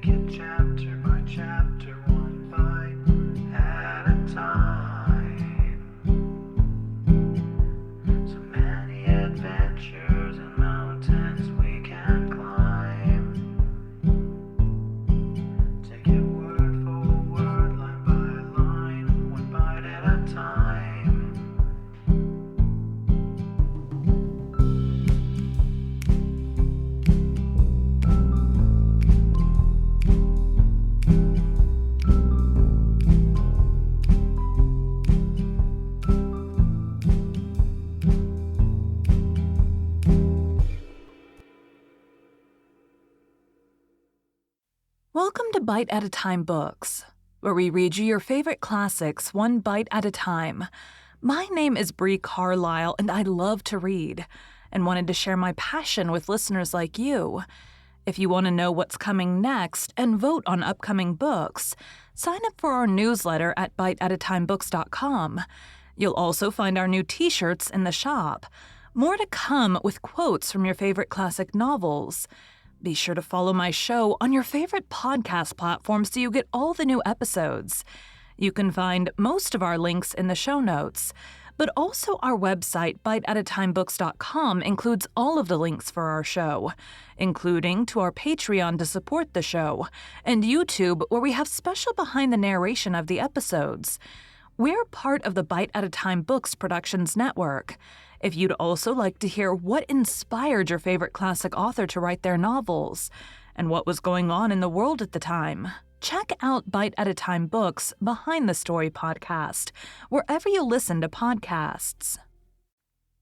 it chapter by chapter, one bite at a time. So many adventures and mountains we can climb. Take it word for word, line by line, one bite at a time. Welcome to Bite at a Time Books, where we read you your favorite classics one bite at a time. My name is Bree Carlile, and I love to read, and wanted to share my passion with listeners like you. If you want to know what's coming next and vote on upcoming books, sign up for our newsletter at biteatatimebooks.com. You'll also find our new t-shirts in the shop. More to come with quotes from your favorite classic novels. Be sure to follow my show on your favorite podcast platform so you get all the new episodes. You can find most of our links in the show notes, but also our website, biteatatimebooks.com, includes all of the links for our show, including to our Patreon to support the show, and YouTube, where we have special behind the narration of the episodes. We're part of the Bite at a Time Books Productions Network. If you'd also like to hear what inspired your favorite classic author to write their novels, and what was going on in the world at the time, check out Bite at a Time Books Behind the Story podcast, wherever you listen to podcasts.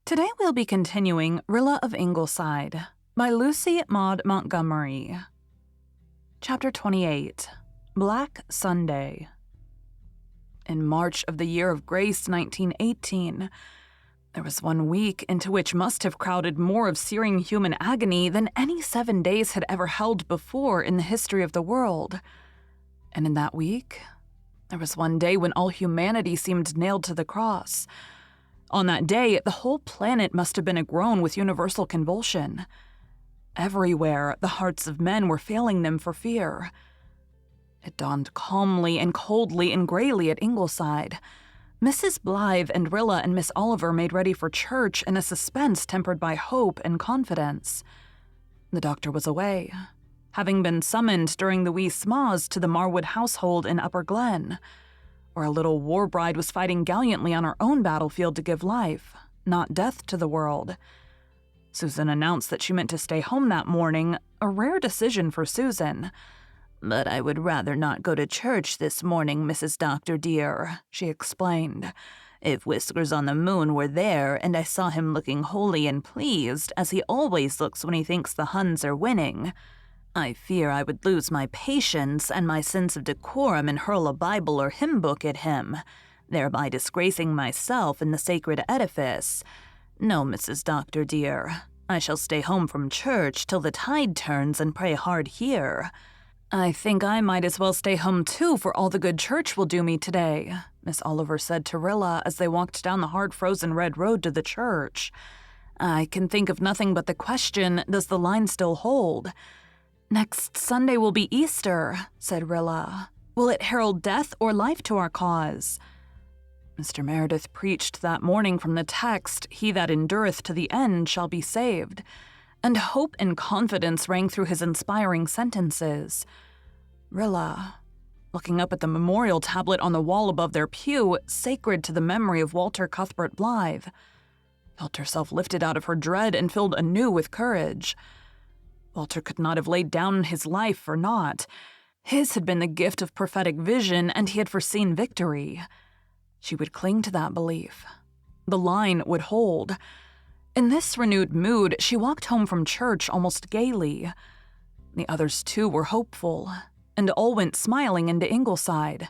Today we'll be continuing Rilla of Ingleside by Lucy Maud Montgomery. Chapter 28, Black Sunday. In March of the year of grace 1918, there was 1 week into which must have crowded more of searing human agony than any 7 days had ever held before in the history of the world. And in that week, there was one day when all humanity seemed nailed to the cross. On that day, the whole planet must have been agroan with universal convulsion. Everywhere, the hearts of men were failing them for fear. It dawned calmly and coldly and grayly at Ingleside. Mrs. Blythe and Rilla and Miss Oliver made ready for church in a suspense tempered by hope and confidence. The doctor was away, having been summoned during the wee sma's to the Marwood household in Upper Glen, where a little war bride was fighting gallantly on her own battlefield to give life, not death, to the world. Susan announced that she meant to stay home that morning, a rare decision for Susan. "But I would rather not go to church this morning, Mrs. Doctor dear," she explained. "If Whiskers-on-the-Moon were there and I saw him looking holy and pleased, as he always looks when he thinks the Huns are winning, I fear I would lose my patience and my sense of decorum and hurl a Bible or hymn book at him, thereby disgracing myself in the sacred edifice. No, Mrs. Doctor dear, I shall stay home from church till the tide turns and pray hard here." "I think I might as well stay home too, for all the good church will do me today," Miss Oliver said to Rilla as they walked down the hard-frozen red road to the church. "I can think of nothing but the question, does the line still hold?" "Next Sunday will be Easter," said Rilla. "Will it herald death or life to our cause?" Mr. Meredith preached that morning from the text, "He that endureth to the end shall be saved," and hope and confidence rang through his inspiring sentences. Rilla, looking up at the memorial tablet on the wall above their pew, sacred to the memory of Walter Cuthbert Blythe, felt herself lifted out of her dread and filled anew with courage. Walter could not have laid down his life for naught. His had been the gift of prophetic vision, and he had foreseen victory. She would cling to that belief. The line would hold. In this renewed mood, she walked home from church almost gaily. The others, too, were hopeful, and all went smiling into Ingleside.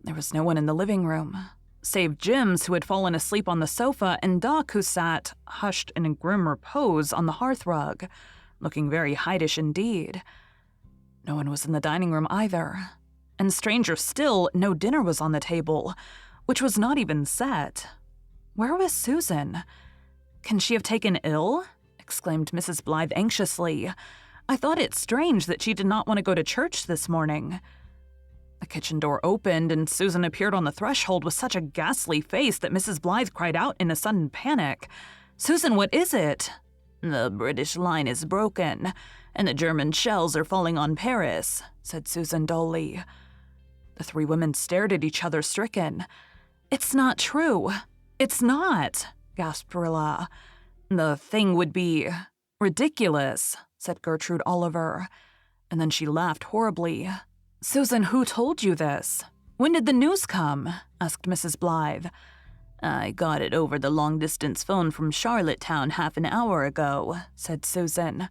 There was no one in the living room, save Jims, who had fallen asleep on the sofa, and Doc, who sat, hushed in a grim repose, on the hearthrug, looking very heidish indeed. No one was in the dining room either, and stranger still, no dinner was on the table, which was not even set. Where was Susan? "Can she have taken ill?" exclaimed Mrs. Blythe anxiously. I thought it strange that she did not want to go to church this morning." The kitchen door opened, and Susan appeared on the threshold with such a ghastly face that Mrs. Blythe cried out in a sudden panic. "Susan, what is it?" "The British line is broken, and the German shells are falling on Paris," said Susan dully. The three women stared at each other, stricken. "It's not true. It's not," gasped Rilla. "The thing would be ridiculous," said Gertrude Oliver. And then she laughed horribly. "Susan, who told you this? When did the news come?" asked Mrs. Blythe. "I got it over the long-distance phone from Charlottetown half an hour ago," said Susan.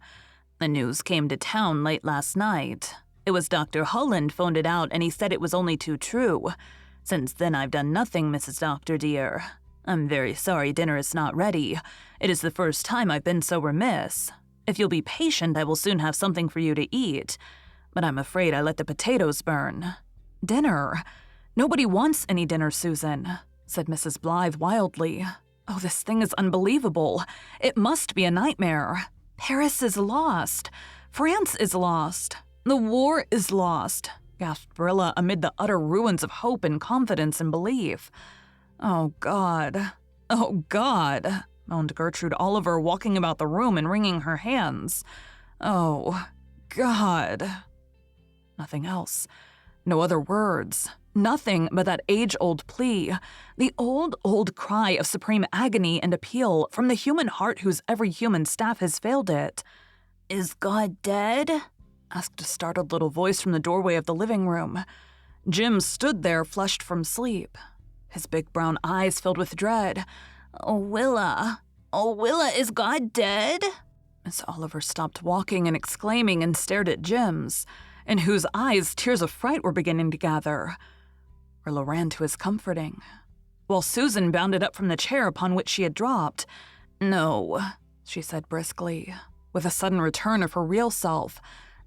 "The news came to town late last night. It was Dr. Holland phoned it out, and he said it was only too true. Since then I've done nothing, Mrs. Doctor dear. I'm very sorry dinner is not ready. It is the first time I've been so remiss. If you'll be patient, I will soon have something for you to eat. But I'm afraid I let the potatoes burn." "Dinner? Nobody wants any dinner, Susan," said Mrs. Blythe wildly. "Oh, this thing is unbelievable. It must be a nightmare. Paris is lost. France is lost. The war is lost," gasped Rilla amid the utter ruins of hope and confidence and belief. "Oh, God. Oh, God," moaned Gertrude Oliver, walking about the room and wringing her hands. "Oh, God." Nothing else. No other words. Nothing but that age-old plea, the old cry of supreme agony and appeal from the human heart whose every human staff has failed it. "Is God dead?" asked a startled little voice from the doorway of the living room. Jim stood there, flushed from sleep. His big brown eyes filled with dread. "Oh, Willa, is God dead?" Miss Oliver stopped walking and exclaiming and stared at Jim's, in whose eyes tears of fright were beginning to gather. Rilla ran to his comforting, while Susan bounded up from the chair upon which she had dropped. "No," she said briskly, with a sudden return of her real self.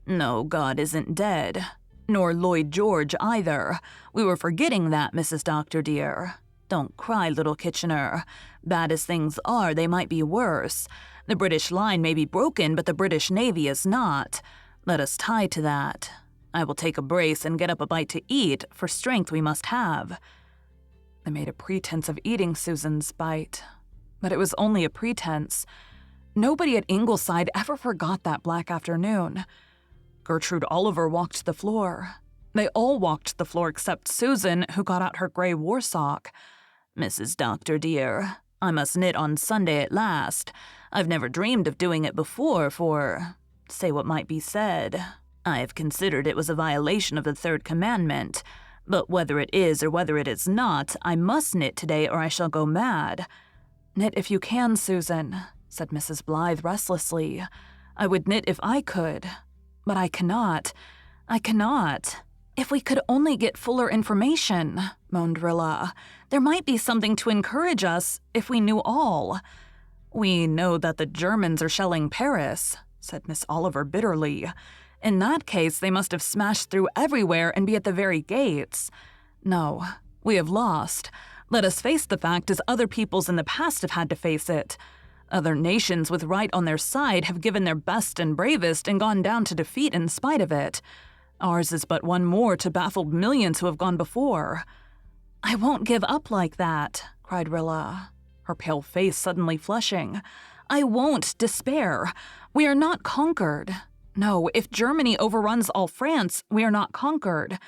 "No, God isn't dead. Nor Lloyd George either. We were forgetting that, Mrs. Doctor dear. Don't cry, little Kitchener. Bad as things are, they might be worse. The British line may be broken, but the British Navy is not. Let us tie to that. I will take a brace and get up a bite to eat, for strength we must have." They made a pretense of eating Susan's bite, but it was only a pretense. Nobody at Ingleside ever forgot that black afternoon. Gertrude Oliver walked the floor. They all walked the floor except Susan, who got out her gray war sock. "Mrs. Doctor dear, I must knit on Sunday at last. I've never dreamed of doing it before for, say what might be said. I have considered it was a violation of the third commandment. But whether it is or whether it is not, I must knit today or I shall go mad." "Knit if you can, Susan," said Mrs. Blythe restlessly. "I would knit if I could. But I cannot. If we could only get fuller information," moaned Rilla. "There might be something to encourage us if we knew all." "We know that the Germans are shelling Paris," said Miss Oliver bitterly. "In that case, they must have smashed through everywhere and be at the very gates. No, we have lost. Let us face the fact as other peoples in the past have had to face it. Other nations with right on their side have given their best and bravest and gone down to defeat in spite of it. Ours is but one more to baffled millions who have gone before." "I won't give up like that," cried Rilla, her pale face suddenly flushing. "I won't despair. We are not conquered. No, if Germany overruns all France, we are not conquered.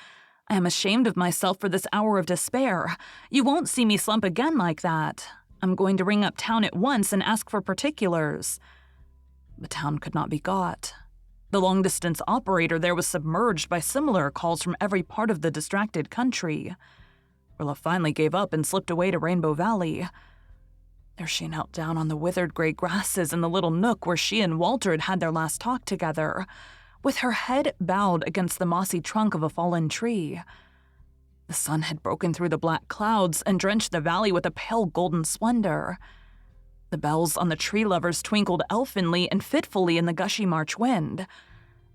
I am ashamed of myself for this hour of despair. You won't see me slump again like that. I'm going to ring up town at once and ask for particulars." The town could not be got. The long-distance operator there was submerged by similar calls from every part of the distracted country. Rilla finally gave up and slipped away to Rainbow Valley. There she knelt down on the withered gray grasses in the little nook where she and Walter had had their last talk together, with her head bowed against the mossy trunk of a fallen tree. The sun had broken through the black clouds and drenched the valley with a pale golden splendor. The bells on the tree lovers twinkled elfinly and fitfully in the gushy March wind.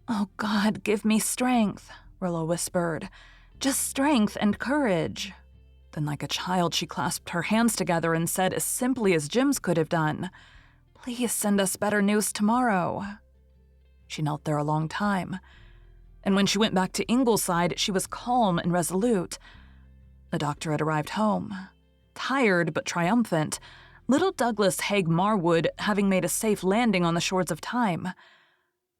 "Oh, God, give me strength," Rilla whispered. "Just strength and courage." Then like a child, she clasped her hands together and said as simply as Jim's could have done, "Please send us better news tomorrow." She knelt there a long time. And when she went back to Ingleside, she was calm and resolute. The doctor had arrived home. Tired but triumphant, little Douglas Haig Marwood having made a safe landing on the shores of time.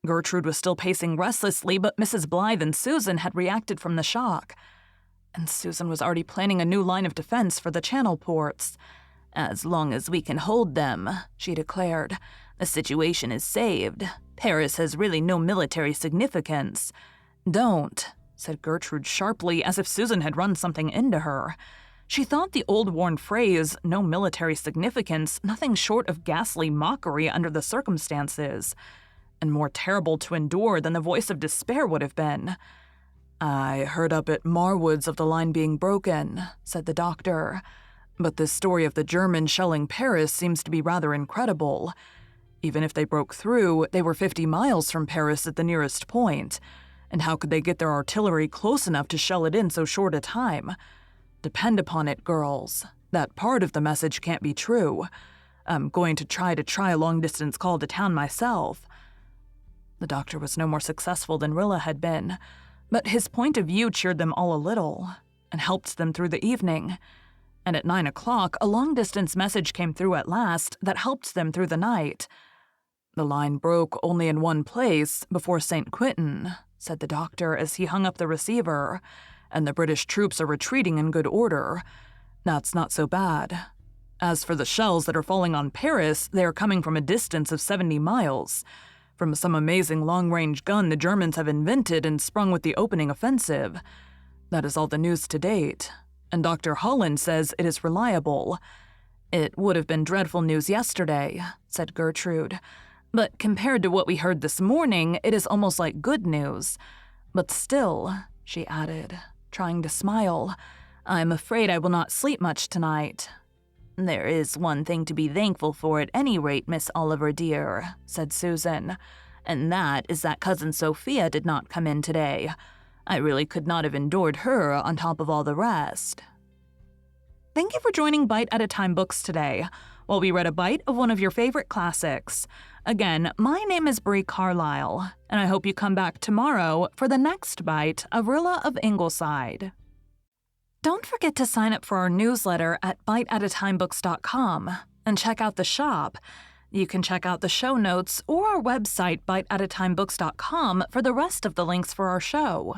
Gertrude was still pacing restlessly, but Mrs. Blythe and Susan had reacted from the shock. And Susan was already planning a new line of defense for the channel ports. "As long as we can hold them," she declared, "the situation is saved. Paris has really no military significance." "Don't," said Gertrude sharply, as if Susan had run something into her. She thought the old worn phrase, "no military significance," nothing short of ghastly mockery under the circumstances, and more terrible to endure than the voice of despair would have been. "I heard up at Marwood's of the line being broken," said the doctor. "But this story of the Germans shelling Paris seems to be rather incredible. Even if they broke through, they were 50 miles from Paris at the nearest point. And how could they get their artillery close enough to shell it in so short a time? Depend upon it, girls, that part of the message can't be true. I'm going to try a long-distance call to town myself." The doctor was no more successful than Rilla had been, but his point of view cheered them all a little and helped them through the evening. And at 9 o'clock, a long-distance message came through at last that helped them through the night. "The line broke only in one place, before St. Quentin," said the doctor as he hung up the receiver, "and the British troops are retreating in good order. That's not so bad. As for the shells that are falling on Paris, they are coming from a distance of 70 miles, from some amazing long-range gun the Germans have invented and sprung with the opening offensive. That is all the news to date, and Dr. Holland says it is reliable." "It would have been dreadful news yesterday," said Gertrude, "but compared to what we heard this morning, it is almost like good news. But still," she added, trying to smile, "I'm afraid I will not sleep much tonight." "There is one thing to be thankful for at any rate, Miss Oliver dear," said Susan, "and that is that Cousin Sophia did not come in today. I really could not have endured her on top of all the rest." Thank you for joining Bite at a Time Books today, while we read a bite of one of your favorite classics. Again, my name is Bree Carlile, and I hope you come back tomorrow for the next bite of Rilla of Ingleside. Don't forget to sign up for our newsletter at biteatatimebooks.com and check out the shop. You can check out the show notes or our website, biteatatimebooks.com, for the rest of the links for our show.